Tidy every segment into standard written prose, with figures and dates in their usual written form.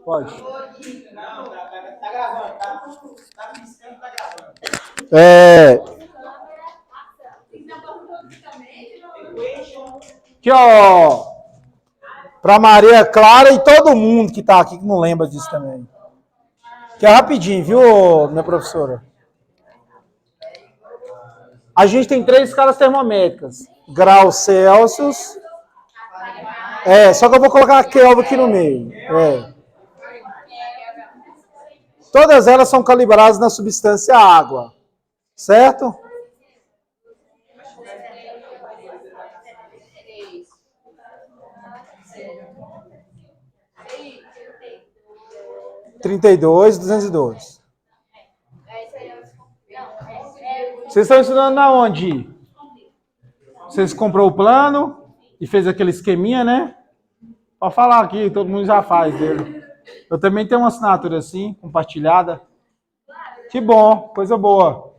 Pode. É... Aqui, ó. Para Maria Clara e todo mundo que tá aqui que não lembra disso também. Que é rapidinho, viu, minha professora? A gente tem 3 escalas termométricas. Graus Celsius. Só que eu vou colocar a Kelvin aqui no meio. Todas elas são calibradas na substância água. Certo? (32.202). Vocês estão estudando na onde? Vocês comprou o plano e fez aquele esqueminha, né? Pode falar aqui, todo mundo já faz dele. Eu também tenho uma assinatura assim, compartilhada. Que bom, coisa boa.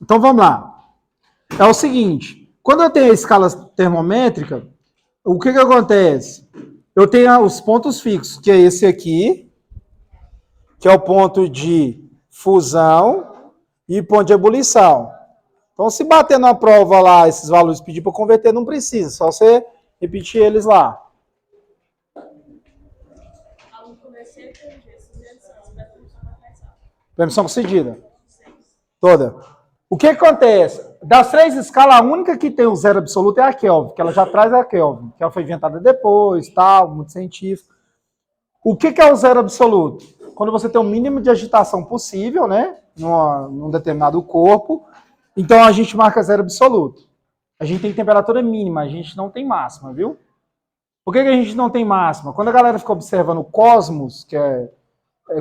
Então vamos lá. É o seguinte, quando eu tenho a escala termométrica, o que acontece? Eu tenho os pontos fixos, que é esse aqui, que é o ponto de fusão e ponto de ebulição. Então, se bater na prova lá, esses valores pedir para converter, não precisa, só você repetir eles lá. Permissão concedida. Toda. O que acontece? Das 3 escalas, a única que tem o zero absoluto é a Kelvin, que ela já traz a Kelvin, que ela foi inventada depois, tal, muito científico. O que é o zero absoluto? Quando você tem o mínimo de agitação possível, né, num determinado corpo, então a gente marca zero absoluto. A gente tem temperatura mínima, a gente não tem máxima, viu? Por que a gente não tem máxima? Quando a galera fica observando o cosmos, que é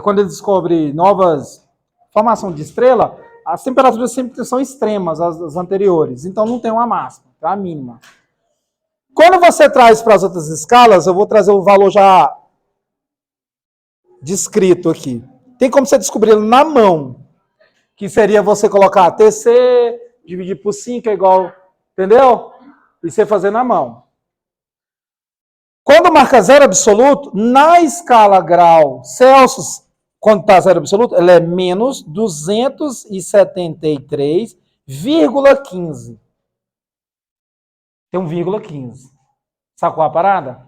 quando ele descobre novas formação de estrela, as temperaturas sempre são extremas, as anteriores. Então não tem uma máxima, é a mínima. Quando você traz para as outras escalas, eu vou trazer o valor já descrito aqui. Tem como você descobrir na mão, que seria você colocar TC, dividir por 5 é igual, entendeu? E você fazer na mão. Quando marca zero absoluto, na escala grau Celsius, quando está zero absoluto, ela é menos 273,15. Tem um vírgula 15. Sacou a parada?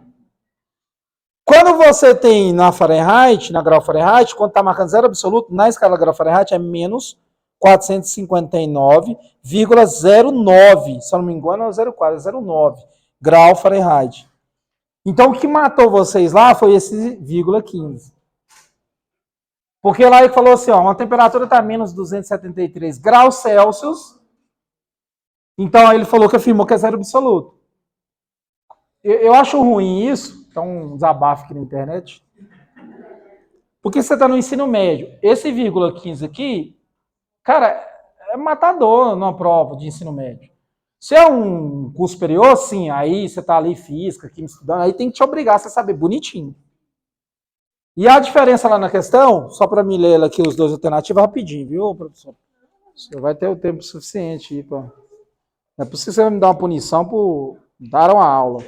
Quando você tem na Fahrenheit, na grau Fahrenheit, quando está marcando zero absoluto, na escala grau Fahrenheit é menos 459,09. Se eu não me engano, é 0,4, é 0,9 grau Fahrenheit. Então, o que matou vocês lá foi esse vírgula 15. Porque lá ele falou assim, ó, uma temperatura está menos 273 graus Celsius. Então, ele falou que afirmou que é zero absoluto. Eu acho ruim isso. Então, um desabafo aqui na internet. Porque você está no ensino médio. Esse vírgula 15 aqui, cara, é matador numa prova de ensino médio. Se é um curso superior, sim, aí você está ali física, química, estudando, aí tem que te obrigar a saber bonitinho. E a diferença lá na questão, só para me ler aqui os 2 alternativos rapidinho, viu, professor? Você vai ter o tempo suficiente aí para... Não é possível você me dar uma punição por dar uma aula.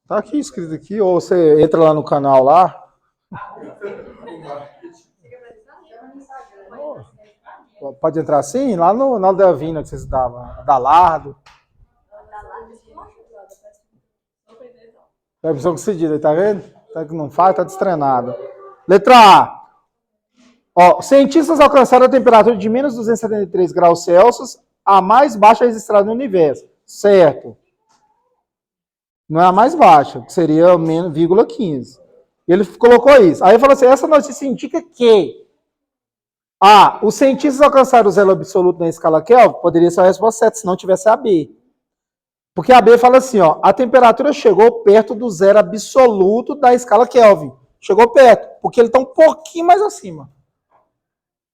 Tá aqui escrito aqui, ou você entra lá no canal lá. Pode entrar assim? Lá no Aldevina que vocês davam, Adalardo. É a opção concedida, tá vendo? Tá que não faz, tá destreinado. Letra A. Ó, cientistas alcançaram a temperatura de menos 273 graus Celsius, a mais baixa registrada no universo. Certo. Não é a mais baixa, que seria menos 0,15. Ele colocou isso. Aí ele falou assim, essa notícia indica que os cientistas alcançaram o zero absoluto na escala Kelvin, poderia ser a resposta certa, se não tivesse a B. Porque a B fala assim, ó, a temperatura chegou perto do zero absoluto da escala Kelvin. Chegou perto, porque ele está um pouquinho mais acima.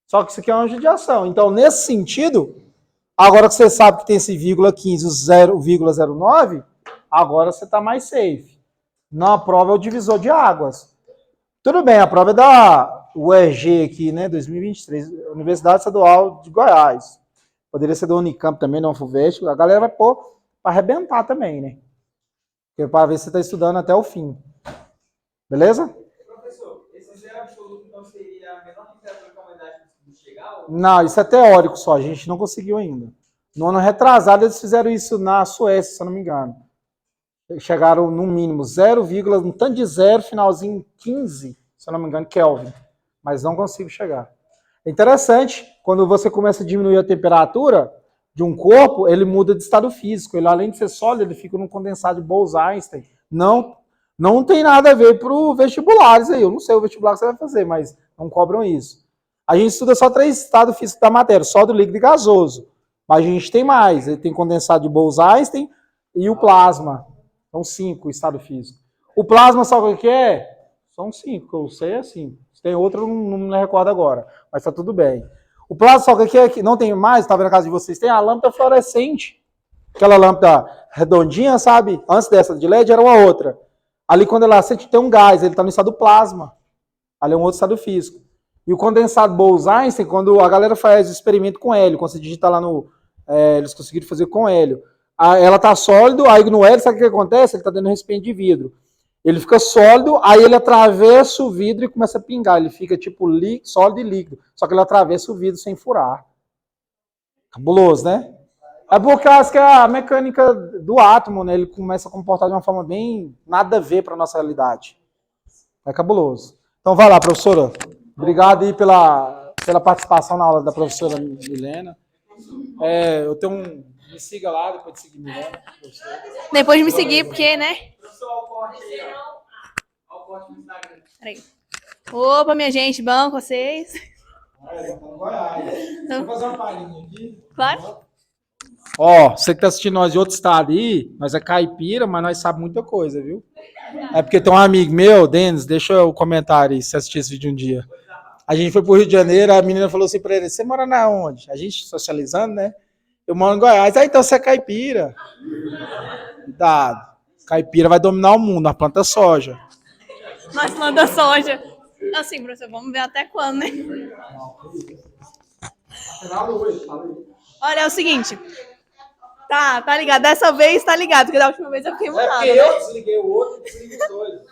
Só que isso aqui é uma judiação. Então, nesse sentido, agora que você sabe que tem esse vírgula 15, o 0,09, agora você está mais safe. Na prova é o divisor de águas. Tudo bem, a prova é da UEG aqui, né, 2023, Universidade Estadual de Goiás. Poderia ser da Unicamp também, da UFVEST. A galera vai pôr para arrebentar também, né? Que é para ver se você está estudando até o fim. Beleza? Professor, esse zero absoluto então seria a menor temperatura que a humanidade conseguiu chegar? Ou... Não, isso é teórico só, a gente não conseguiu ainda. No ano retrasado eles fizeram isso na Suécia, se eu não me engano. Chegaram no mínimo 0, um tanto de zero, finalzinho 15, se eu não me engano, Kelvin. Mas não consigo chegar. É interessante, quando você começa a diminuir a temperatura de um corpo, ele muda de estado físico. Ele, além de ser sólido, ele fica num condensado de Bose-Einstein. Não tem nada a ver para o vestibulares aí. Eu não sei o vestibular que você vai fazer, mas não cobram isso. A gente estuda só 3 estados físicos da matéria, sólido, líquido e gasoso. Mas a gente tem mais. Ele tem condensado de Bose-Einstein e o plasma. São 5 estado físico. O plasma, sabe o que é? São 5, eu sei assim. Se tem outro, eu não me recordo agora. Mas tá tudo bem. O plasma, sabe o que é? Que não tem mais, tá vendo na casa de vocês? Tem a lâmpada fluorescente. Aquela lâmpada redondinha, sabe? Antes dessa de LED era uma outra. Ali quando ela acende tem um gás, ele está no estado plasma. Ali é um outro estado físico. E o condensado Bose-Einstein, quando a galera faz experimento com hélio, quando você digita lá no... eles conseguiram fazer com hélio. Ela tá sólido, aí no hélio, sabe o que acontece? Ele tá dentro de um recipiente de vidro. Ele fica sólido, aí ele atravessa o vidro e começa a pingar. Ele fica tipo sólido e líquido. Só que ele atravessa o vidro sem furar. Cabuloso, né? É por causa que a mecânica do átomo, né, ele começa a comportar de uma forma bem nada a ver para nossa realidade. É cabuloso. Então vai lá, professora. Obrigado aí pela participação na aula da professora Milena. Eu tenho um... Me siga lá, depois de seguir Milena. Depois de me seguir, porque, né? Professor, ao corte aí. Ao corte no Instagram. Peraí. Opa, minha gente, bom com vocês? Vou fazer uma palhinha aqui. Claro. Ó, você que tá assistindo nós de outro estado aí, nós é caipira, mas nós sabemos muita coisa, viu? É porque tem um amigo meu, Denis, deixa o comentário aí, se assistir esse vídeo um dia. A gente foi pro Rio de Janeiro, a menina falou assim pra ele, você mora na onde? A gente socializando, né? Eu moro em Goiás. Ah, então você é caipira. Cuidado. Caipira vai dominar o mundo, a planta soja. Nós plantamos soja. Assim, professor, vamos ver até quando, né? Olha, é o seguinte. Tá ligado. Dessa vez tá ligado, porque da última vez eu fiquei mudada. É porque eu desliguei o outro e desliguei os dois.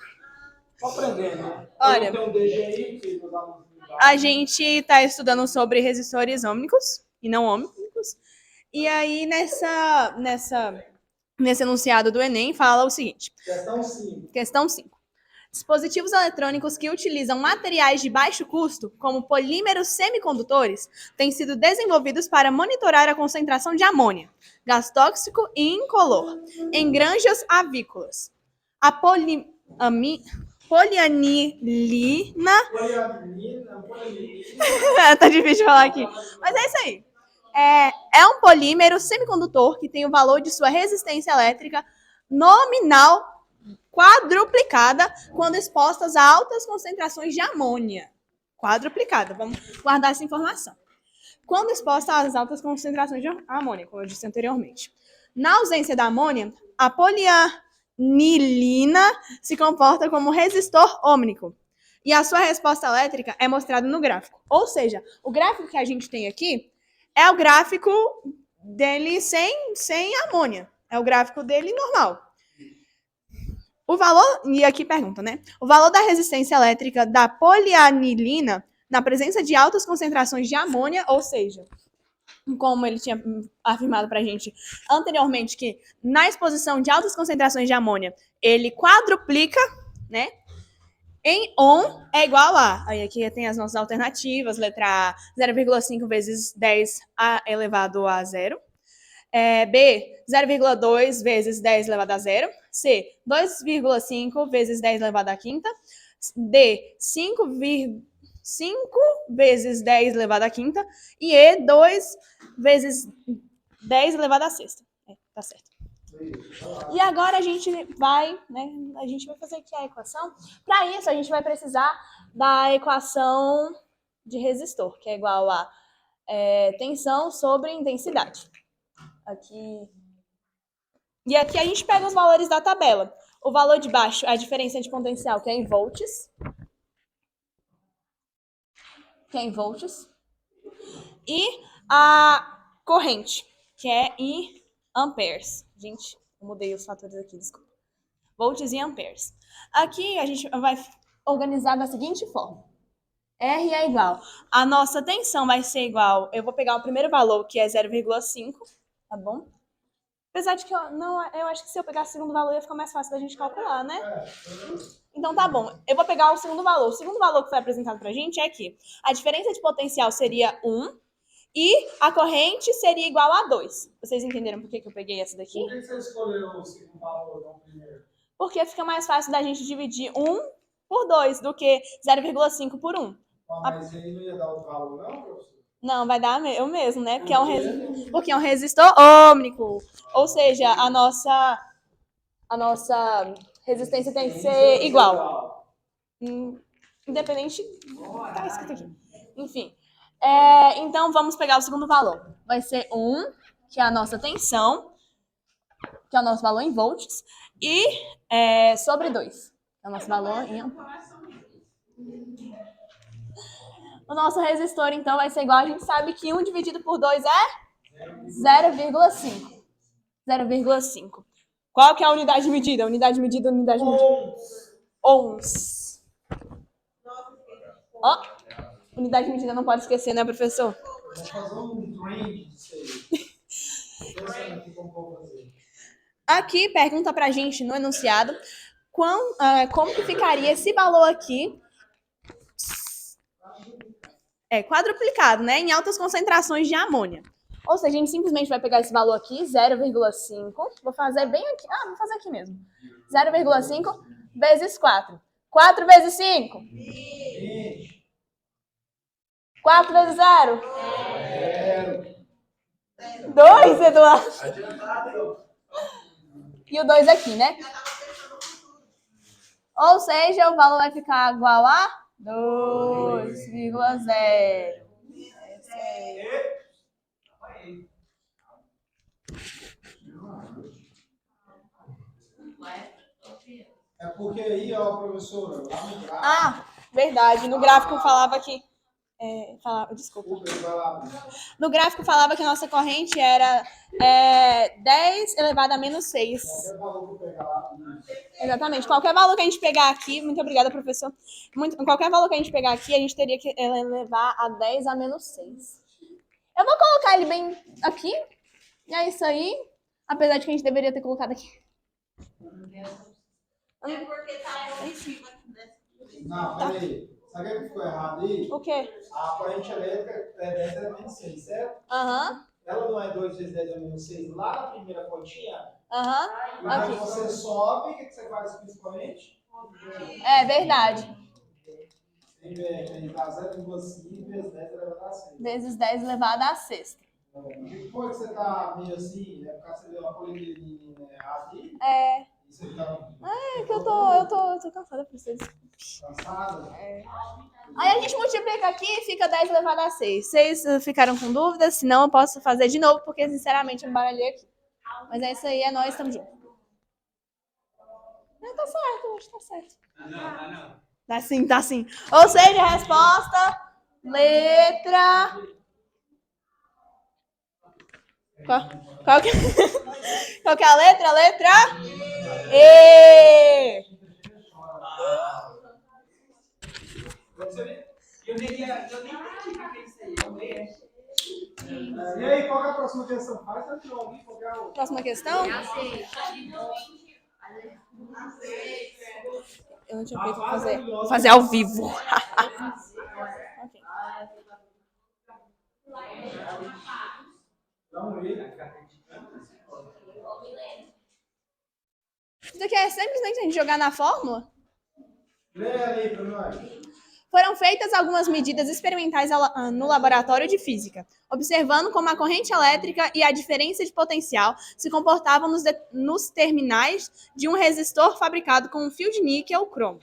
Tô aprendendo, né? Olha, eu tenho um DG aí que meus alunos me dão. a gente tá estudando sobre resistores ômicos e não ômicos. E aí, nesse enunciado do Enem, fala o seguinte. Questão 5. Questão 5. Dispositivos eletrônicos que utilizam materiais de baixo custo, como polímeros semicondutores, têm sido desenvolvidos para monitorar a concentração de amônia, gás tóxico e incolor, em granjas avícolas. A polianilina... Tá difícil de falar aqui. Mas é isso aí. É um polímero semicondutor que tem o valor de sua resistência elétrica nominal quadruplicada quando expostas a altas concentrações de amônia. Quadruplicada, vamos guardar essa informação. Quando exposta às altas concentrações de amônia, como eu disse anteriormente. Na ausência da amônia, a polianilina se comporta como resistor ômnico. E a sua resposta elétrica é mostrada no gráfico. Ou seja, o gráfico que a gente tem aqui é o gráfico dele sem amônia. É o gráfico dele normal. O valor, e aqui pergunta, né? O valor da resistência elétrica da polianilina na presença de altas concentrações de amônia, ou seja, como ele tinha afirmado pra gente anteriormente, que na exposição de altas concentrações de amônia, ele quadruplica, né? Em ohm é igual a... Aí aqui tem as nossas alternativas, letra A, 0,5 vezes 10 elevado a 0. B, 0,2 vezes 10 elevado a 0. C, 2,5 vezes 10 elevado a quinta. D, 5 vezes 10 elevado a quinta. E E, 2 vezes 10 elevado a sexta. Tá certo. E agora a gente vai fazer aqui a equação. Para isso, a gente vai precisar da equação de resistor, que é igual a tensão sobre intensidade. Aqui. E aqui a gente pega os valores da tabela. O valor de baixo é a diferença de potencial, que é em volts. E a corrente, que é em amperes. Gente, eu mudei os fatores aqui, desculpa. volts e amperes. Aqui a gente vai organizar da seguinte forma. R é igual. A nossa tensão vai ser igual. Eu vou pegar o primeiro valor, que é 0,5, tá bom? Apesar de que eu acho que se eu pegar o segundo valor ia ficar mais fácil da gente calcular, né? Então tá bom. Eu vou pegar o segundo valor. O segundo valor que foi apresentado pra gente é que a diferença de potencial seria 1 e a corrente seria igual a 2. Vocês entenderam por que eu peguei essa daqui? Por que você escolheu o segundo valor, não o primeiro? Porque fica mais fácil da gente dividir 1 por 2 do que 0,5 por 1. Mas ele não ia dar outro valor, não, professor? Não, vai dar eu mesmo, né? Porque é um resistor ômnico. Ou seja, a nossa resistência tem que ser igual. Independente. Tá escrito aqui. Enfim. Então, vamos pegar o segundo valor. Vai ser 1, que é a nossa tensão, que é o nosso valor em volts, e sobre 2, que é o nosso valor em amperes. O nosso resistor, então, vai ser igual. A gente sabe que 1 dividido por 2 é 0,5. 0,5. Qual que é a unidade de medida? Unidade de medida. Ohms. Ó, unidade de medida não pode esquecer, né, professor? Vamos fazer um trend disso aí. Pensando aqui como vou fazer. Aqui, pergunta pra gente no enunciado como que ficaria esse valor aqui quadruplicado, né, em altas concentrações de amônia. Ou seja, a gente simplesmente vai pegar esse valor aqui, 0,5, vou fazer bem aqui, vou fazer aqui mesmo, 0,5 vezes 4. 4 vezes 5? 4 vezes 0? 2, Eduardo. E o 2 aqui, né? Ou seja, o valor vai ficar igual a 2,0. É porque aí, ó, professora, lá no gráfico... Verdade. No gráfico falava que... desculpa. No gráfico falava que a nossa corrente era 10 elevado a menos 6. Qualquer valor que eu pegar lá... Exatamente. Qualquer valor que a gente pegar aqui... Muito obrigada, professor. Qualquer valor que a gente pegar aqui, a gente teria que elevar a 10 a menos 6. Eu vou colocar ele bem aqui. E é isso aí. Apesar de que a gente deveria ter colocado aqui. É porque tá Não, peraí. Sabe o que ficou errado aí? O quê? A corrente elétrica é 10 a menos 6, certo? Aham. Ela não é 2 vezes 10 a menos 6 lá na primeira continha? Aham. E aí Aqui. você sobe, o que você faz com essa corrente? É verdade. Ele dá 0,5 vezes 10 elevado a 6. Vezes 10 elevado a sexta. O que foi que você tá meio assim? É por causa que você deu uma polideirinha errada aí? É. E você tá É que eu tô cansada por vocês. cansada? Aí a gente multiplica aqui e fica 10 elevado a 6. Vocês ficaram com dúvidas? Se não, eu posso fazer de novo, porque sinceramente eu me baralhei aqui. Mas é isso aí, é nós, estamos juntos. Tá certo, eu acho que tá certo. Não. Tá sim. Ou seja, a resposta, letra... Qual que é a letra? Letra E. Eu nem entendi o que é isso aí. Eu nem... E aí, qual é a próxima questão? Faz a de alguém, qualquer outra. Próxima questão? Eu não tinha feito pra fazer. Vou fazer ao vivo. Okay. Isso aqui é simplesmente a gente jogar na fórmula? Lê aí pra nós. Foram feitas algumas medidas experimentais no laboratório de física, observando como a corrente elétrica e a diferença de potencial se comportavam nos terminais de um resistor fabricado com um fio de níquel cromo.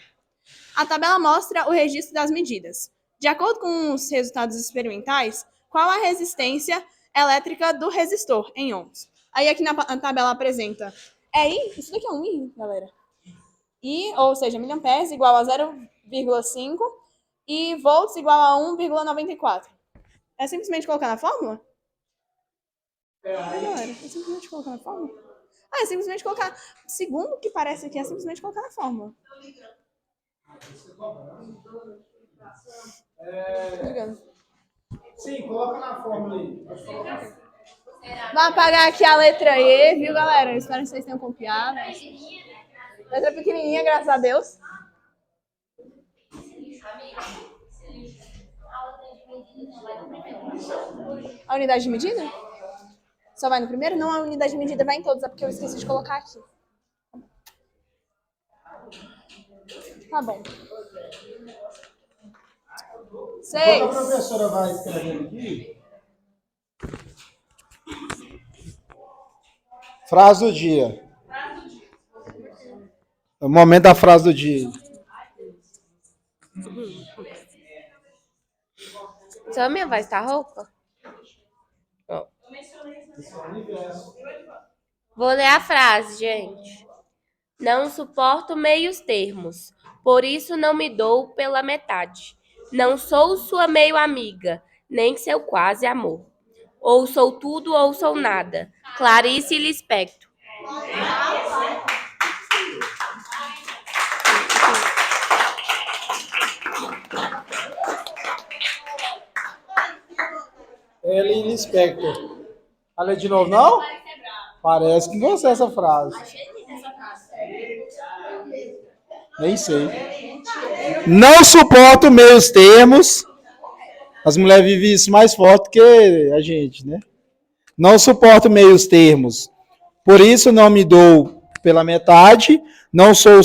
A tabela mostra o registro das medidas. De acordo com os resultados experimentais, qual a resistência elétrica do resistor em ohms? Aí aqui na tabela apresenta. Isso daqui é um I, galera. I, ou seja, miliamperes igual a 0,5 e volts igual a 1,94. É simplesmente colocar na fórmula? Galera, é simplesmente colocar na fórmula? É simplesmente colocar. Segundo o que parece aqui, é simplesmente colocar na fórmula. Sim, coloca na fórmula aí. Vou apagar aqui a letra E, viu, galera? Eu espero que vocês tenham copiado. Letra pequenininha, graças a Deus. A unidade de medida? Só vai no primeiro? Não, a unidade de medida vai em todos, é porque eu esqueci de colocar aqui. Tá bom. Enquanto a professora vai escrevendo aqui. Frase do dia. É o momento da frase do dia. Só minha voz tá rouca? Vou ler a frase, gente. Não suporto meios termos, por isso não me dou pela metade. Não sou sua meio amiga, nem seu quase amor. Ou sou tudo ou sou nada. Clarice Lispector. Ellen Lispector. Fala de novo, não? Parece com você essa frase. Nem sei. Não suporto meios termos. As mulheres vivem isso mais forte que a gente, né? Não suporto meios termos. Por isso não me dou pela metade. Não sou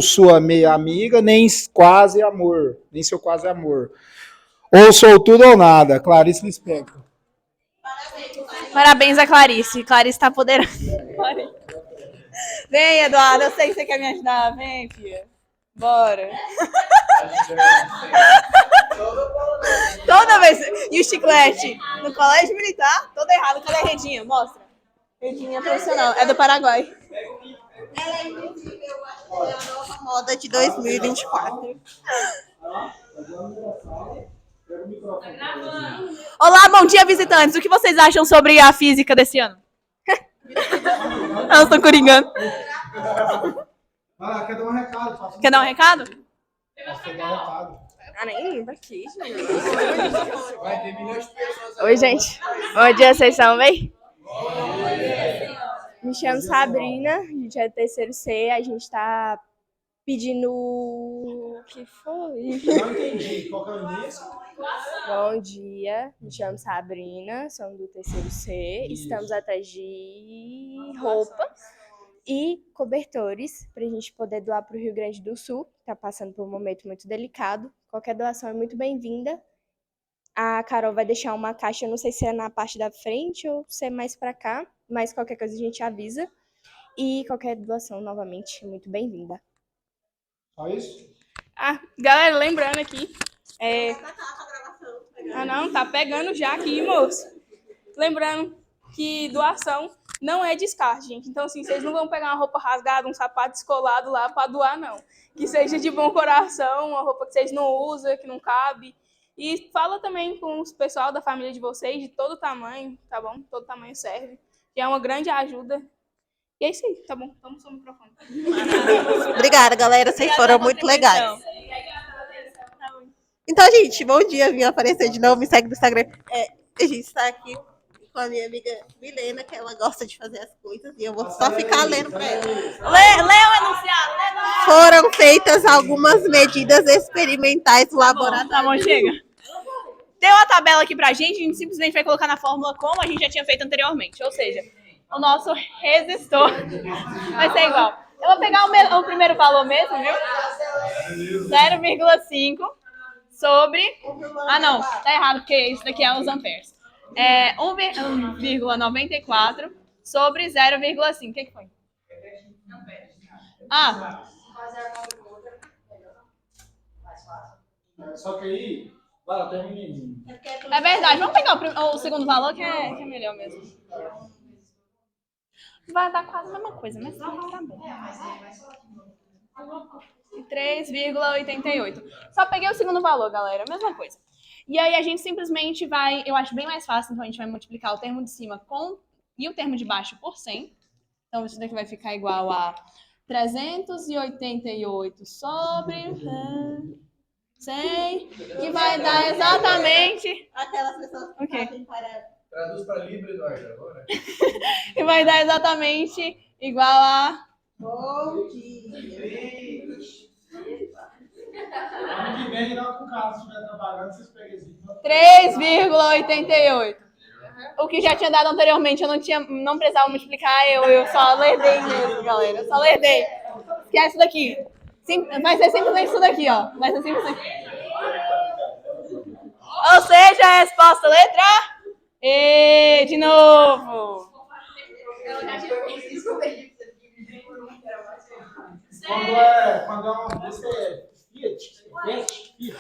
sua meia amiga, nem quase amor. Nem seu quase amor. Ou sou tudo ou nada. Clarice Lispector. Parabéns a Clarice. Clarice tá poderosa. Vem, Eduardo. Eu sei que você quer me ajudar. Vem, filha. Bora. Toda vez. E o chiclete? No colégio militar, todo errado. Cadê a Redinha? Mostra. Redinha profissional. É do Paraguai. Ela é invisível, é a nova moda de 2024. Olá, bom dia, visitantes. O que vocês acham sobre a física desse ano? Elas estão coringando. Quer dar um recado? Quer dar um recado? Quer dar um recado? Ah, nem lembro aqui, gente. Vai ter milhões de pessoas. Oi, gente. Bom dia, vocês estão bem? Me chamo Sabrina, a gente é do terceiro C, a gente tá pedindo... O que foi? Não entendi. Qual que é o início? Bom dia, me chamo Sabrina, somos do terceiro C, estamos atrás de roupa e cobertores para a gente poder doar para o Rio Grande do Sul, que está passando por um momento muito delicado. Qualquer doação é muito bem-vinda. A Carol vai deixar uma caixa, não sei se é na parte da frente ou se é mais para cá, mas qualquer coisa a gente avisa. E qualquer doação, novamente, é muito bem-vinda. Só isso? Ah, galera, lembrando aqui. Ah, não, tá pegando já aqui, moço. Lembrando que doação não é descarte, gente. Então, assim, vocês não vão pegar uma roupa rasgada, um sapato descolado lá pra doar, não. Que seja de bom coração, uma roupa que vocês não usam, que não cabe. E fala também com o pessoal da família de vocês, de todo tamanho, tá bom? Todo tamanho serve. Que é uma grande ajuda. E é isso aí, tá bom? Toma o seu microfone. Obrigada, galera, vocês foram muito legais. Então, gente, bom dia, vim aparecer de novo, me segue no Instagram. A gente está aqui com a minha amiga Milena, que ela gosta de fazer as coisas, e eu vou só ficar lendo para ela. Lê o enunciado. Foram feitas algumas medidas experimentais no laboratório. Tá bom, chega. Tem uma tabela aqui pra gente, a gente simplesmente vai colocar na fórmula como a gente já tinha feito anteriormente. Ou seja, o nosso resistor vai ser igual. Eu vou pegar o primeiro valor mesmo, viu? 0,5 sobre... Ah, não, tá errado, porque isso daqui é os amperes. 1,94 sobre 0,5. O que foi? Ah, Só que aí, vai, até menino. é verdade. Vamos pegar o segundo valor, que é melhor mesmo. Vai dar quase a mesma coisa, mas tá bom. 3,88. Só peguei o segundo valor, galera. Mesma coisa. E aí a gente simplesmente vai... Eu acho bem mais fácil, então a gente vai multiplicar o termo de cima e o termo de baixo por 100. Então, isso daqui vai ficar igual a 388 sobre 100, que vai dar exatamente... Aquelas pessoas que O quê? fazem para... Traduz para livre, Eduardo, agora. Que vai dar exatamente igual a... Bom dia. Ano que vem, não com o Carlos estiver trabalhando, vocês pegam esse. 3,88. O que já tinha dado anteriormente, eu não precisava multiplicar, eu só lerdei mesmo, galera. Eu só lerdei. Esquece isso daqui. Vai ser simplesmente isso daqui, ó. Vai ser simplesmente... Ou seja, a resposta letra E de novo. Quando é uma música Fiat.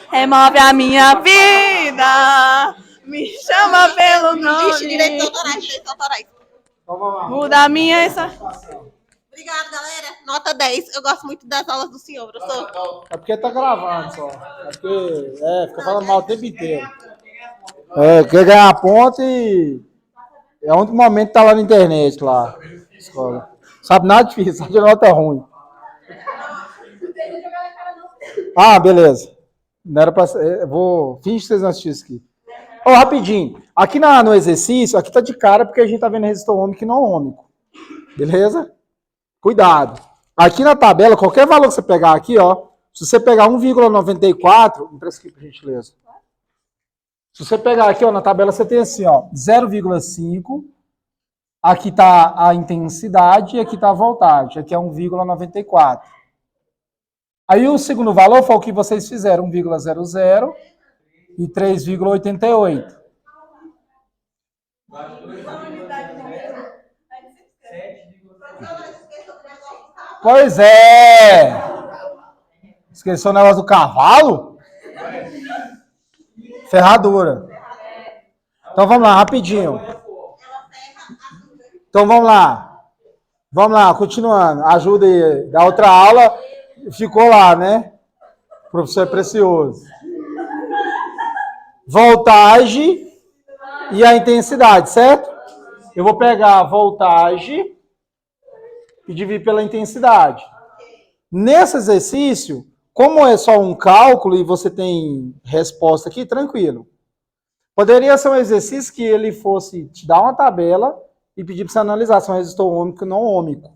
Remove a minha vida, me chama pelo Vixe, direitos nome, autorais, direitos autorais. Então vamos lá. muda a minha essa... Obrigada, galera. Nota 10. Eu gosto muito das aulas do senhor, professor. É porque tá gravando só. É porque fica falando mal o tempo inteiro. Quer ganhar ponto e é o único momento que tá lá na internet, lá. Escola. Sabe nada difícil, só de nota ruim. Ah, beleza. Não era pra ser. Finge que vocês não assistiram isso aqui. Ó, rapidinho. Aqui no exercício, aqui tá de cara porque a gente tá vendo resistor ômico e não ômico. Beleza? Cuidado. Aqui na tabela, qualquer valor que você pegar aqui, ó. Se você pegar 1,94, empresta aqui por gentileza. Se você pegar aqui, ó, na tabela você tem assim, ó, 0,5. Aqui tá a intensidade e aqui tá a voltagem. Aqui é 1,94. Aí o segundo valor foi o que vocês fizeram, 1,00 e 3,88. Pois é! Esqueceu o negócio do cavalo? Ferradura. Então vamos lá, rapidinho. Então vamos lá. Vamos lá, continuando. Ajuda aí. Da outra aula ficou lá, né? O professor é precioso. Voltagem e a intensidade, certo? Eu vou pegar a voltagem e dividir pela intensidade. Nesse exercício, como é só um cálculo e você tem resposta aqui, tranquilo. Poderia ser um exercício que ele fosse te dar uma tabela e pedir para você analisar se é um resistor ômico ou não ômico. O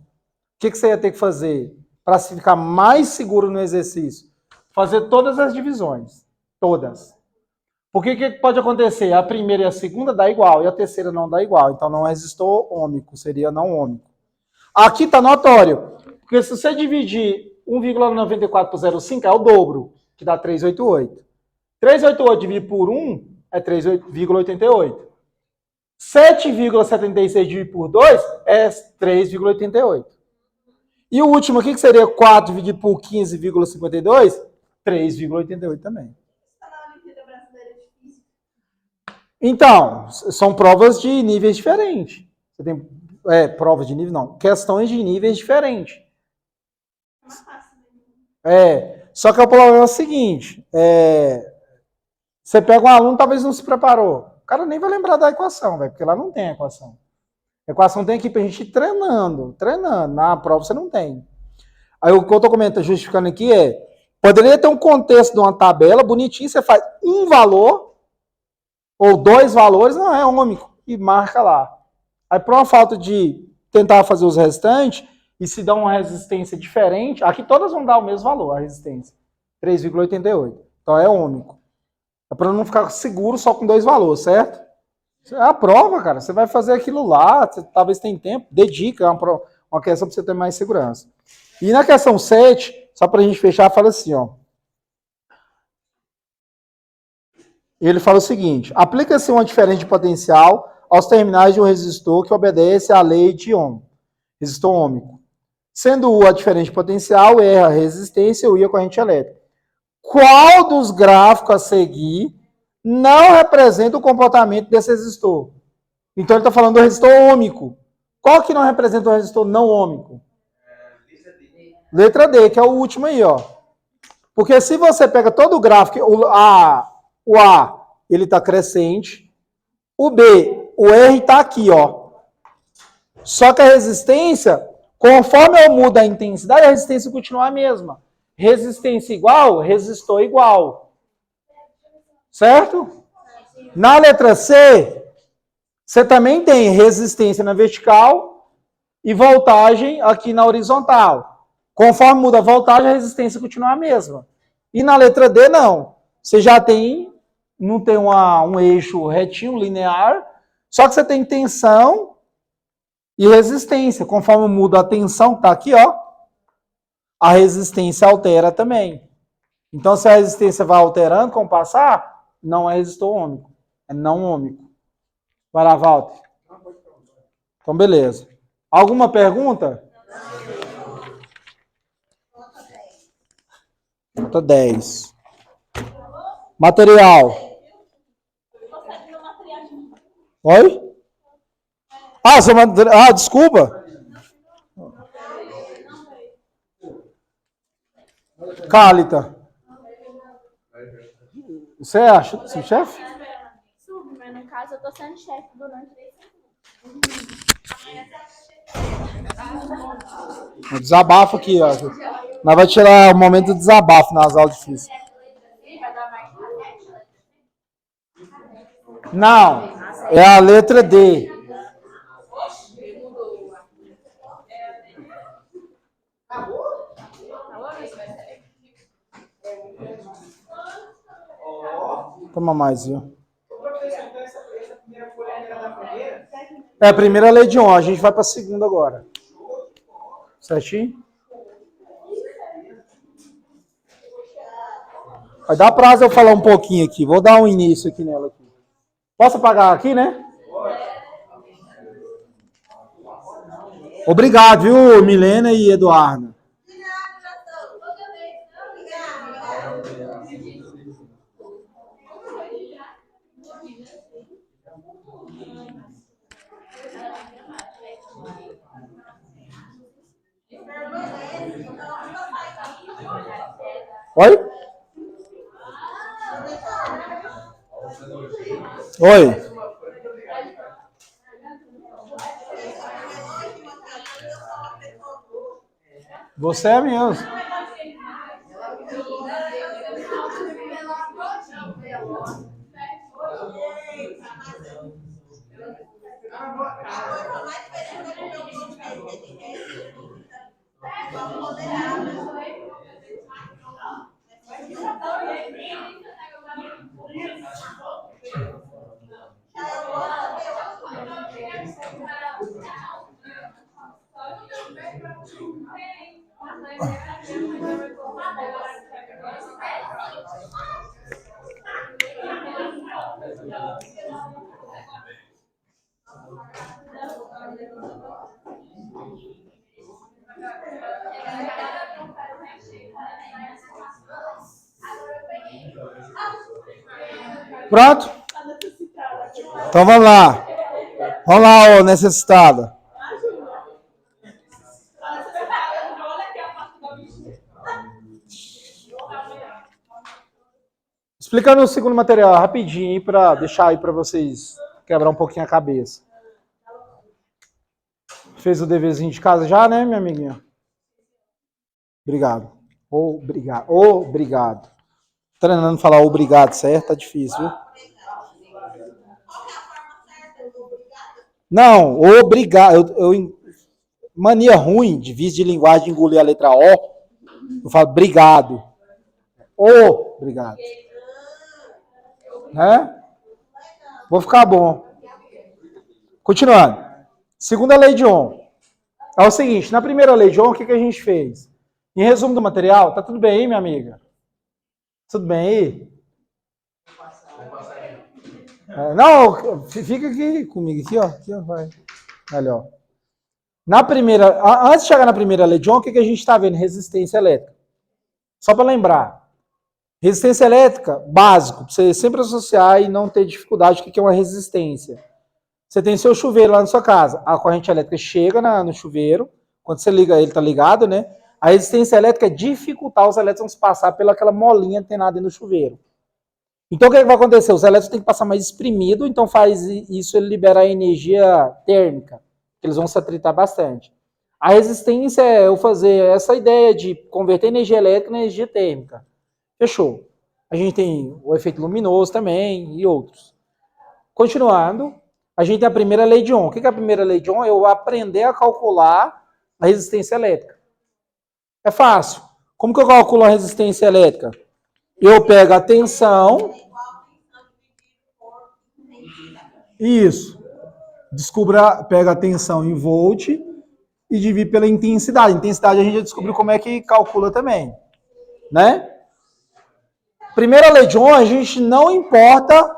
que você ia ter que fazer para ficar mais seguro no exercício? Fazer todas as divisões. Todas. Porque o que pode acontecer? A primeira e a segunda dá igual, e a terceira não dá igual. Então não é resistor ômico, seria não ômico. Aqui está notório. Porque se você dividir 1,94 por 0,5 é o dobro, que dá 3,88. 3,88 dividido por 1 é 3,88. 7,76 dividido por 2 é 3,88. E o último aqui, que seria 4 dividido por 15,52, 3,88 também. Então, são provas de níveis diferentes. Você tem provas de níveis, não. Questões de níveis diferentes. Só que o problema é o seguinte. Você pega um aluno, talvez não se preparou. O cara nem vai lembrar da equação, porque lá não tem equação. A equação tem aqui pra gente ir treinando. Na prova você não tem. Aí o que eu tô comentando, justificando aqui poderia ter um contexto de uma tabela bonitinho, você faz um valor ou 2 valores, não é ômico, e marca lá. Aí por uma falta de tentar fazer os restantes, e se dá uma resistência diferente, aqui todas vão dar o mesmo valor, a resistência. 3,88. Então é ômico. É para não ficar seguro só com 2 valores, certo? É a prova, cara. Você vai fazer aquilo lá, você, talvez tenha tempo, dedica uma questão para você ter mais segurança. E na questão 7, só para a gente fechar, fala assim, ó. Ele fala o seguinte: aplica-se uma diferença de potencial aos terminais de um resistor que obedece à lei de Ohm, resistor ômico. Sendo U a diferença de potencial, R a resistência e o I a corrente elétrica. Qual dos gráficos a seguir não representa o comportamento desse resistor? Então ele está falando do resistor ômico. Qual que não representa o resistor não ômico? Letra D, que é o último aí, ó. Porque se você pega todo o gráfico, o A, ele está crescente. O B, o R está aqui, ó. Só que a resistência, conforme eu mudo a intensidade, a resistência continua a mesma. Resistência igual, resistor igual. Certo? Na letra C, você também tem resistência na vertical e voltagem aqui na horizontal. Conforme muda a voltagem, a resistência continua a mesma. E na letra D, não. Você já tem, não tem um eixo retinho, linear, só que você tem tensão e resistência. Conforme muda a tensão, que está aqui, ó, a resistência altera também. Então, se a resistência vai alterando com o passar, não é resistor ômico, é não ômico. Vai lá, Walter. Então, beleza. Alguma pergunta? Nota 10. Material. Oi? Desculpa. Cálita. Você acha, seu chefe? Mas no caso eu tô sendo chefe durante 3 Desabafo aqui, ó. Nós vamos tirar o momento do desabafo nas aulas de física. Não, é a letra D. Toma mais, viu? É a primeira lei de Ohm, a gente vai para a segunda agora. Certinho? Vai dar prazo eu falar um pouquinho aqui. Vou dar um início aqui nela. Aqui. Posso apagar aqui, né? Obrigado, viu, Milena e Eduardo. Oi? Oi. Você é mesmo. Pronto? Então vamos lá. Vamos lá, ô necessitada. Explicando o segundo material rapidinho para deixar aí para vocês quebrar um pouquinho a cabeça. Fez o deverzinho de casa já, né, minha amiguinha? Obrigado. Obrigado. Obrigado. Treinando falar obrigado, certo? Tá difícil, viu? Não, obrigado. Mania ruim de vício de linguagem engolir a letra O. Eu falo obrigado. Obrigado. Né? Vou ficar bom. Continuando. Segunda lei de Ohm. É o seguinte, na primeira lei de Ohm, o que a gente fez? Em resumo do material, tá tudo bem aí, minha amiga? Tudo bem aí? Não, fica aqui comigo, aqui, ó, vai. Olha, ó. Antes de chegar na primeira lei de Ohm, o que a gente está vendo? Resistência elétrica. Só para lembrar. Resistência elétrica, básico, para você sempre associar e não ter dificuldade, o que é uma resistência? Você tem seu chuveiro lá na sua casa, a corrente elétrica chega no chuveiro, quando você liga ele, tá ligado, né? A resistência elétrica é dificultar os elétrons passar pelaquela molinha antenada dentro do chuveiro. Então, o que vai acontecer? Os elétrons têm que passar mais exprimido, então faz isso, ele libera a energia térmica, que eles vão se atritar bastante. A resistência é eu fazer essa ideia de converter energia elétrica em energia térmica. Fechou. A gente tem o efeito luminoso também e outros. Continuando, a gente tem a primeira lei de Ohm. O que é a primeira lei de Ohm? Eu aprender a calcular a resistência elétrica. É fácil. Como que eu calculo a resistência elétrica? Eu pego a tensão. Isso. Pega a tensão em volt e divide pela intensidade. Intensidade a gente já descobriu como é que calcula também. Né? Primeira lei de Ohm, a gente não importa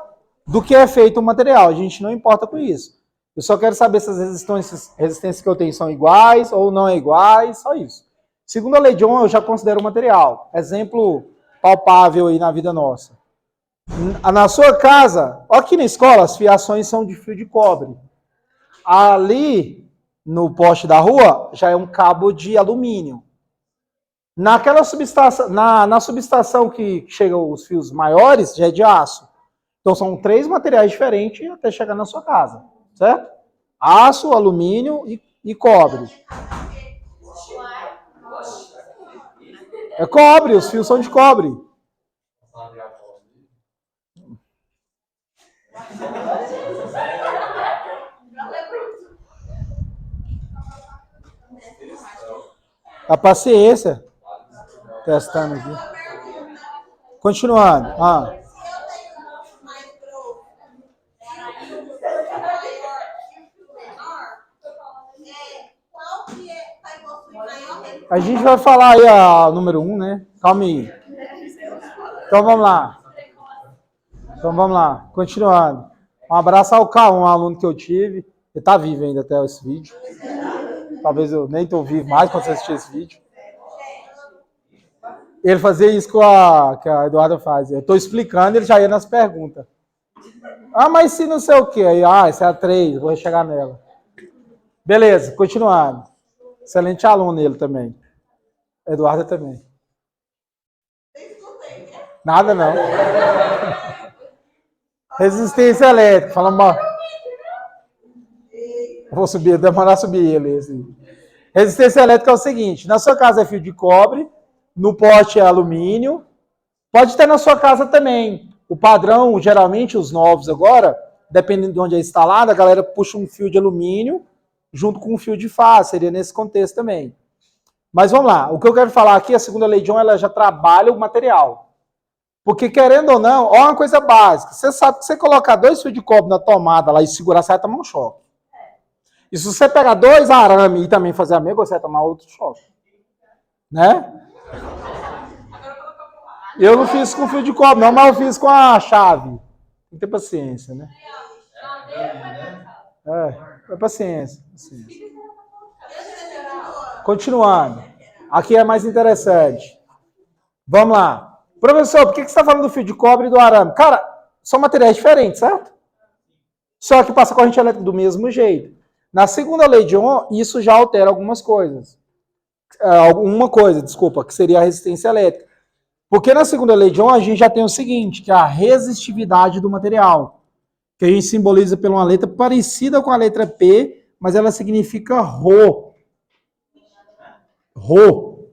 do que é feito o material. A gente não importa com isso. Eu só quero saber se as resistências que eu tenho são iguais ou não é iguais, só isso. Segunda lei de Ohm, eu já considero o material. Exemplo palpável aí na vida nossa. Na sua casa, aqui na escola, as fiações são de fio de cobre. Ali, no poste da rua, já é um cabo de alumínio. Naquela subestação, na subestação que chegam os fios maiores, já é de aço. Então, são 3 materiais diferentes até chegar na sua casa, certo? Aço, alumínio e cobre. É cobre, os fios são de cobre. A paciência. Testando aqui. Continuando. A gente vai falar aí a número 1, né? Calma aí. Então vamos lá. Continuando. Um abraço ao K1, um aluno que eu tive. Ele tá vivo ainda até esse vídeo. Talvez eu nem tô vivo mais quando você assistir esse vídeo. Ele fazia isso que a Eduarda faz. Eu tô explicando, ele já ia nas perguntas. Mas se não sei o quê. Aí, essa é a 3, vou chegar nela. Beleza, continuando. Excelente aluno ele também. Eduarda também. Nada não. Resistência elétrica. Fala mal. Vou subir, demorar a subir ele. Assim. Resistência elétrica é o seguinte: na sua casa é fio de cobre, no pote é alumínio. Pode ter na sua casa também. O padrão, geralmente, os novos agora, dependendo de onde é instalado, a galera puxa um fio de alumínio junto com um fio de faz. Seria nesse contexto também. Mas vamos lá. O que eu quero falar aqui, a segunda lei de Ohm, ela já trabalha o material. Porque, querendo ou não, uma coisa básica. Você sabe que você colocar 2 fios de cobre na tomada lá e segurar, você vai tomar um choque. E se você pegar 2 arame e também fazer a mesma, você vai tomar outro choque. Né? Eu não fiz com fio de cobre, não, mas eu fiz com a chave. Tem que ter paciência, né? É paciência. Continuando. Aqui é mais interessante. Vamos lá. Professor, por que você está falando do fio de cobre e do arame? Cara, são materiais diferentes, certo? Só que passa corrente elétrica do mesmo jeito. Na segunda lei de Ohm, isso já altera algumas coisas. Que seria a resistência elétrica. Porque na segunda lei de Ohm, a gente já tem o seguinte, que é a resistividade do material, que a gente simboliza por uma letra parecida com a letra P, mas ela significa Rho. Rho.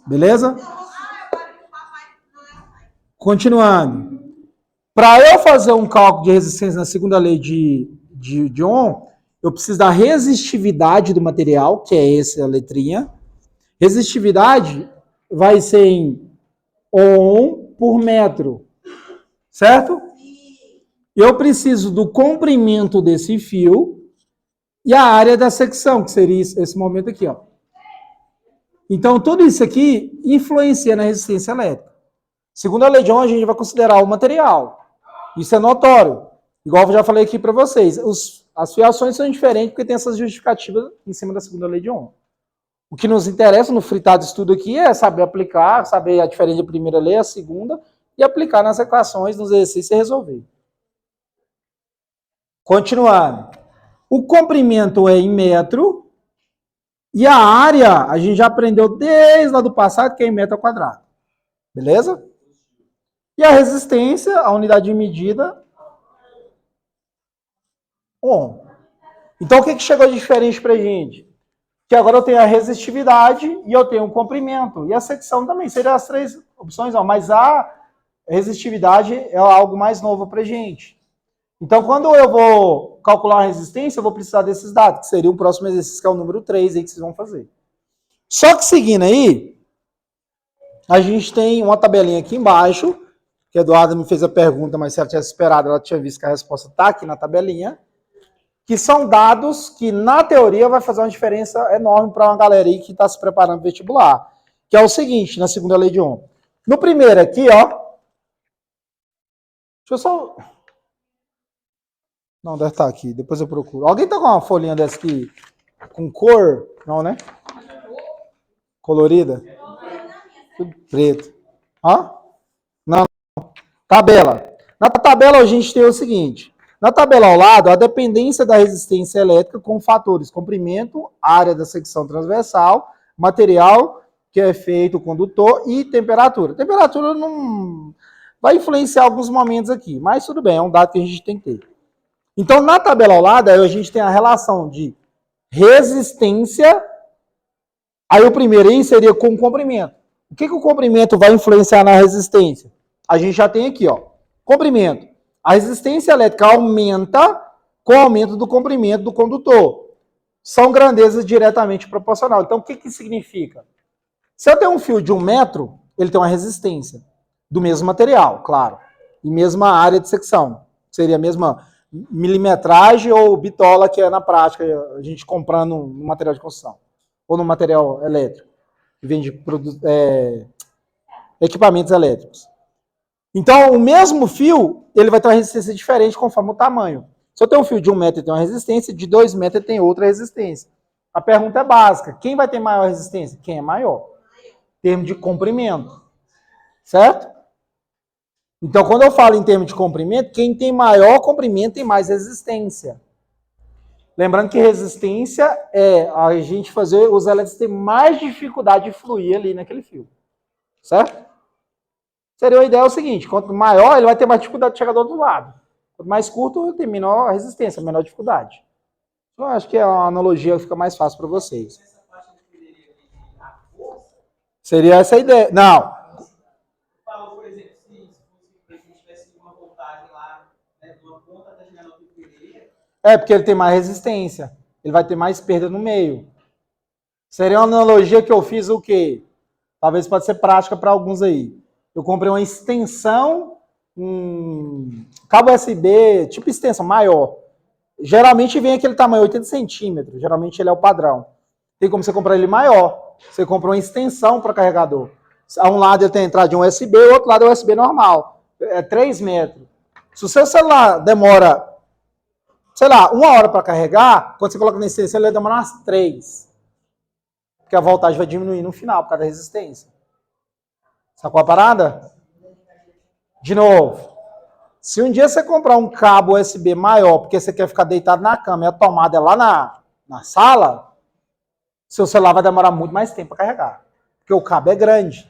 Beleza? Continuando. Para eu fazer um cálculo de resistência na segunda lei de Ohm, eu preciso da resistividade do material, que é essa letrinha. Resistividade vai ser em Ohm por metro. Certo? Eu preciso do comprimento desse fio e a área da secção, que seria esse momento aqui, ó. Então, tudo isso aqui influencia na resistência elétrica. Segundo a lei de Ohm, a gente vai considerar o material. Isso é notório. Igual eu já falei aqui para vocês. As fiações são diferentes porque tem essas justificativas em cima da segunda lei de Ohm. O que nos interessa no fritado estudo aqui é saber aplicar, saber a diferença da primeira lei, a segunda, e aplicar nas equações, nos exercícios e resolver. Continuando. O comprimento é em metro e a área a gente já aprendeu desde lá do passado que é em metro ao quadrado. Beleza? E a resistência, a unidade de medida, Ohm. Então, o que chegou de diferente para a gente? Que agora eu tenho a resistividade e eu tenho o comprimento. E a secção também. Seriam as três opções, ó, mas a resistividade é algo mais novo para a gente. Então, quando eu vou calcular a resistência, eu vou precisar desses dados, que seria o próximo exercício, que é o número 3 aí que vocês vão fazer. Só que seguindo aí, a gente tem uma tabelinha aqui embaixo, que a Eduarda me fez a pergunta, mas se ela tivesse esperado, ela tinha visto que a resposta está aqui na tabelinha, que são dados que, na teoria, vai fazer uma diferença enorme para uma galera aí que está se preparando para o vestibular. Que é o seguinte, na segunda lei de Ohm. No primeiro aqui, ó. Deixa eu só... Não, deve estar aqui, depois eu procuro. Alguém tá com uma folhinha dessa aqui com cor? Não, né? Colorida? Tudo preto. Hã? Não. Tabela. Na tabela a gente tem o seguinte. Na tabela ao lado, a dependência da resistência elétrica com fatores comprimento, área da secção transversal, material que é feito o condutor e temperatura. Temperatura não vai influenciar alguns momentos aqui, mas tudo bem, é um dado que a gente tem que ter. Então, na tabela ao lado, a gente tem a relação de resistência, aí o primeiro aí seria com comprimento. O que o comprimento vai influenciar na resistência? A gente já tem aqui, ó, comprimento. A resistência elétrica aumenta com o aumento do comprimento do condutor. São grandezas diretamente proporcional. Então, o que significa? Se eu tenho um fio de 1 metro, ele tem uma resistência do mesmo material, claro, e mesma área de secção. Seria a mesma milimetragem ou bitola que é na prática a gente comprando no material de construção ou no material elétrico, que vende equipamentos elétricos. Então, o mesmo fio, ele vai ter uma resistência diferente conforme o tamanho. Se eu tenho um fio de 1 metro, ele tem uma resistência, de 2 metros, ele tem outra resistência. A pergunta é básica. Quem vai ter maior resistência? Quem é maior? Em termos de comprimento. Certo? Então, quando eu falo em termos de comprimento, quem tem maior comprimento tem mais resistência. Lembrando que resistência é a gente fazer os elétrons terem mais dificuldade de fluir ali naquele fio. Certo? Seria a ideia o seguinte, quanto maior, ele vai ter mais dificuldade de chegar do outro lado. Quanto mais curto, ele tem menor resistência, menor dificuldade. Então, eu acho que é uma analogia que fica mais fácil para vocês. Seria essa a ideia. Não. Falou, por exemplo, se a gente tivesse uma voltagem lá, né, de uma ponta até chegar na outra fileira. É, porque ele tem mais resistência. Ele vai ter mais perda no meio. Seria uma analogia que eu fiz o quê? Talvez pode ser prática para alguns aí. Eu comprei uma extensão, cabo USB, tipo extensão, maior. Geralmente vem aquele tamanho, 80 centímetros. Geralmente ele é o padrão. Tem como você comprar ele maior. Você compra uma extensão para carregador. A um lado ele tem a entrada de um USB, o outro lado é USB normal. É 3 metros. Se o seu celular demora, sei lá, 1 hora para carregar, quando você coloca na extensão, ele vai demorar umas 3. Porque a voltagem vai diminuir no final, por causa da resistência. Sacou a parada? De novo. Se um dia você comprar um cabo USB maior, porque você quer ficar deitado na cama e a tomada é lá na sala, seu celular vai demorar muito mais tempo para carregar. Porque o cabo é grande.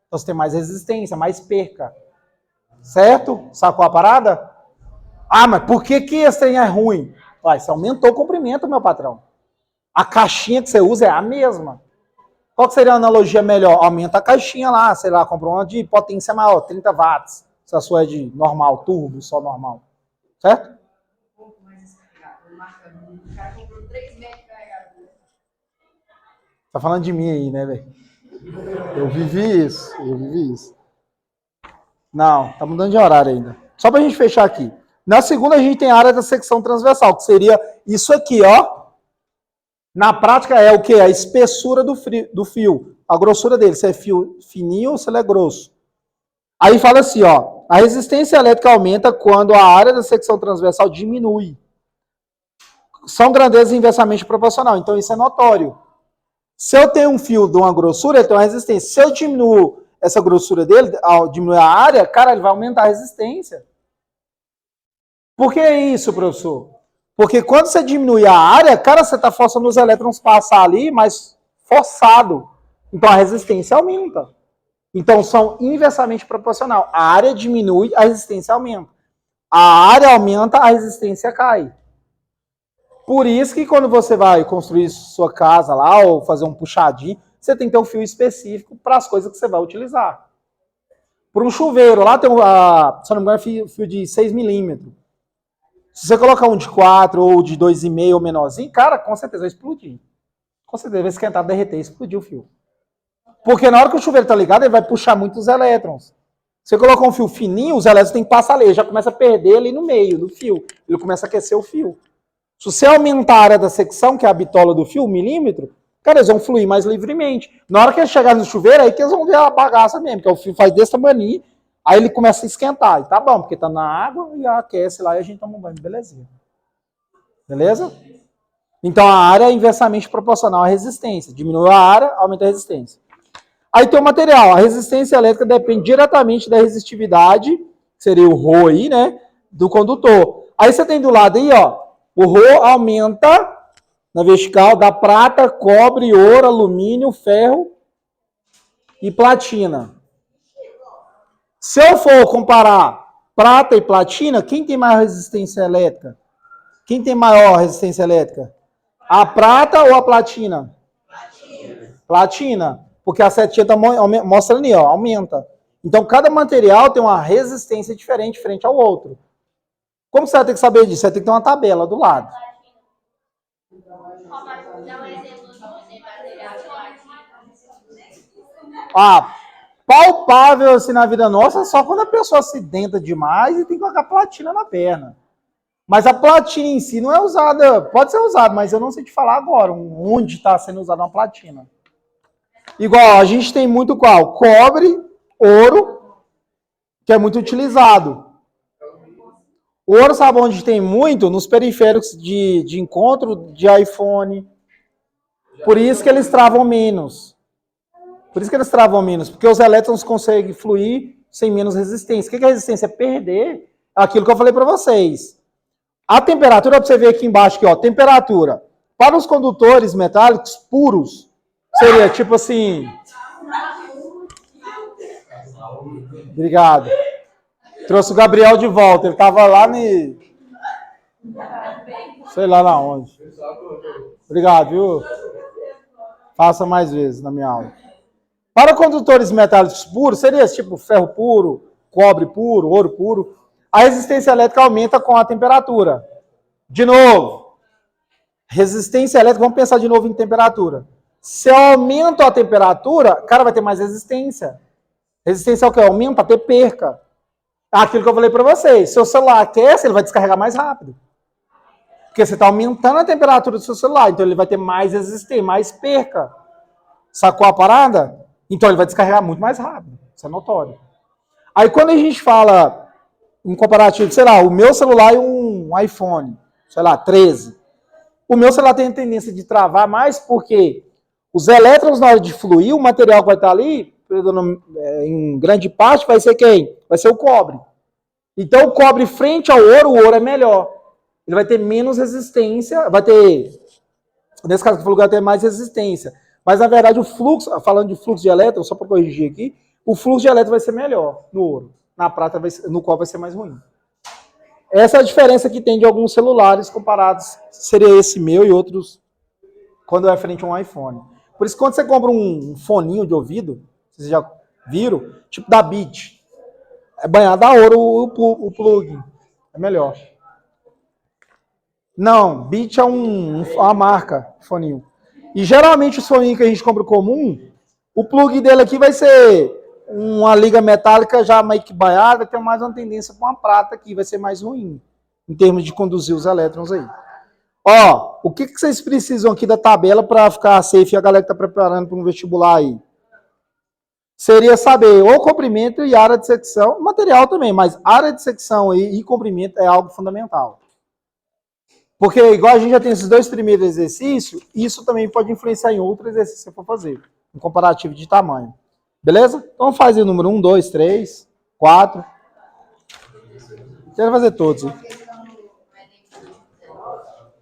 Então você tem mais resistência, mais perca. Certo? Sacou a parada? Ah, mas por que esse trem é ruim? Vai, você aumentou o comprimento, meu patrão. A caixinha que você usa é a mesma. Qual que seria a analogia melhor? Aumenta a caixinha lá, sei lá, compra uma de potência maior, 30 watts. Se a sua é de normal, turbo, só normal. Certo? Tá falando de mim aí, né, velho? Eu vivi isso. Não, tá mudando de horário ainda. Só pra gente fechar aqui. Na segunda, a gente tem a área da secção transversal, que seria isso aqui, ó. Na prática, é o quê? A espessura do fio. A grossura dele, se é fio fininho ou se ele é grosso. Aí fala assim, ó. A resistência elétrica aumenta quando a área da secção transversal diminui. São grandezas inversamente proporcional. Então, isso é notório. Se eu tenho um fio de uma grossura, ele tem uma resistência. Se eu diminuo essa grossura dele, ao diminuir a área, cara, ele vai aumentar a resistência. Por que isso, professor? Porque quando você diminui a área, cara, você está forçando os elétrons passar ali, mas forçado. Então a resistência aumenta. Então são inversamente proporcional. A área diminui, a resistência aumenta. A área aumenta, a resistência cai. Por isso que quando você vai construir sua casa lá, ou fazer um puxadinho, você tem que ter um fio específico para as coisas que você vai utilizar. Por um chuveiro, lá tem, se não me engano, fio de 6 milímetros. Se você colocar um de 4 ou de 2,5 ou menorzinho, cara, com certeza vai explodir. Com certeza vai esquentar, derreter e explodir o fio. Porque na hora que o chuveiro está ligado, ele vai puxar muitos elétrons. Se você colocar um fio fininho, os elétrons têm que passar ali, já começa a perder ali no meio do fio. Ele começa a aquecer o fio. Se você aumentar a área da secção, que é a bitola do fio, 1 milímetro, cara, eles vão fluir mais livremente. Na hora que eles chegarem no chuveiro, aí que eles vão ver a bagaça mesmo, que o fio faz desse tamanho, aí ele começa a esquentar. E tá bom, porque tá na água e aquece lá e a gente toma um banho, belezinha. Beleza? Então a área é inversamente proporcional à resistência. Diminui a área, aumenta a resistência. Aí tem o material. A resistência elétrica depende diretamente da resistividade, que seria o ρ aí, né, do condutor. Aí você tem do lado aí, ó, o ρ aumenta na vertical da prata, cobre, ouro, alumínio, ferro e platina. Se eu for comparar prata e platina, quem tem maior resistência elétrica? Quem tem maior resistência elétrica? A prata ou a platina? Platina. Porque a setinha tá mostrando ali, ó, aumenta. Então, cada material tem uma resistência diferente frente ao outro. Como você vai ter que saber disso? Você vai ter que ter uma tabela do lado. Palpável assim na vida nossa só quando a pessoa se denta demais e tem que colocar platina na perna. Mas a platina em si não é usada, pode ser usada, mas eu não sei te falar agora onde está sendo usada uma platina. Igual, a gente tem muito qual? Cobre, ouro, que é muito utilizado. O ouro, sabe onde tem muito? Nos periféricos de encontro de iPhone. Por isso que eles travam menos. Porque os elétrons conseguem fluir sem menos resistência. O que é resistência? É perder aquilo que eu falei para vocês. A temperatura, para você ver aqui embaixo, aqui, ó, temperatura. Para os condutores metálicos puros, seria tipo assim... Obrigado. Trouxe o Gabriel de volta. Ele estava lá no... Sei lá na onde. Obrigado, viu? Faça mais vezes na minha aula. Para condutores metálicos puros, seria tipo ferro puro, cobre puro, ouro puro. A resistência elétrica aumenta com a temperatura. De novo, resistência elétrica, vamos pensar de novo em temperatura. Se eu aumento a temperatura, cara, vai ter mais resistência. Resistência é o que? Aumenta, ter perca. Aquilo que eu falei para vocês. Seu celular aquece, ele vai descarregar mais rápido. Porque você está aumentando a temperatura do seu celular, então ele vai ter mais resistência, mais perca. Sacou a parada? Então ele vai descarregar muito mais rápido. Isso é notório. Aí quando a gente fala um comparativo, sei lá, o meu celular e um iPhone, sei lá, 13. O meu celular tem a tendência de travar mais porque os elétrons, na hora de fluir, o material que vai estar ali, em grande parte, vai ser quem? Vai ser o cobre. Então o cobre frente ao ouro, o ouro é melhor. Ele vai ter menos resistência, vai ter, nesse caso que eu falei, vai ter mais resistência. Mas, na verdade, o fluxo, falando de fluxo de elétrons, só para corrigir aqui, o fluxo de elétrons vai ser melhor no ouro. Na prata, no cobre vai ser mais ruim. Essa é a diferença que tem de alguns celulares comparados, seria esse meu e outros, quando é frente a um iPhone. Por isso, quando você compra um foninho de ouvido, vocês já viram, tipo da Beat, é banhado a ouro o plug. É melhor. Não, Beat é uma marca, foninho. E geralmente o foninho que a gente compra comum, o plug dele aqui vai ser uma liga metálica já meio que banhada, tem mais uma tendência para uma prata aqui, vai ser mais ruim, em termos de conduzir os elétrons aí. Ó, o que vocês precisam aqui da tabela para ficar safe, a galera que está preparando para um vestibular aí? Seria saber o comprimento e área de secção, material também, mas área de secção aí e comprimento é algo fundamental. Porque, igual a gente já tem esses dois primeiros exercícios, isso também pode influenciar em outro exercício que você for fazer, um comparativo de tamanho. Beleza? Então faz aí o número 1, 2, 3, 4. Quero fazer todos. Hein?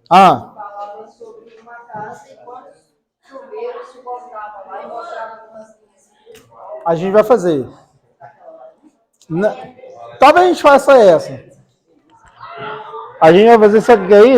Falava sobre uma casa e quantos chuveiros se botavam lá e mostrava algumas linhas. A gente vai fazer. Talvez a gente faça essa. A gente vai fazer, sabe o que é isso?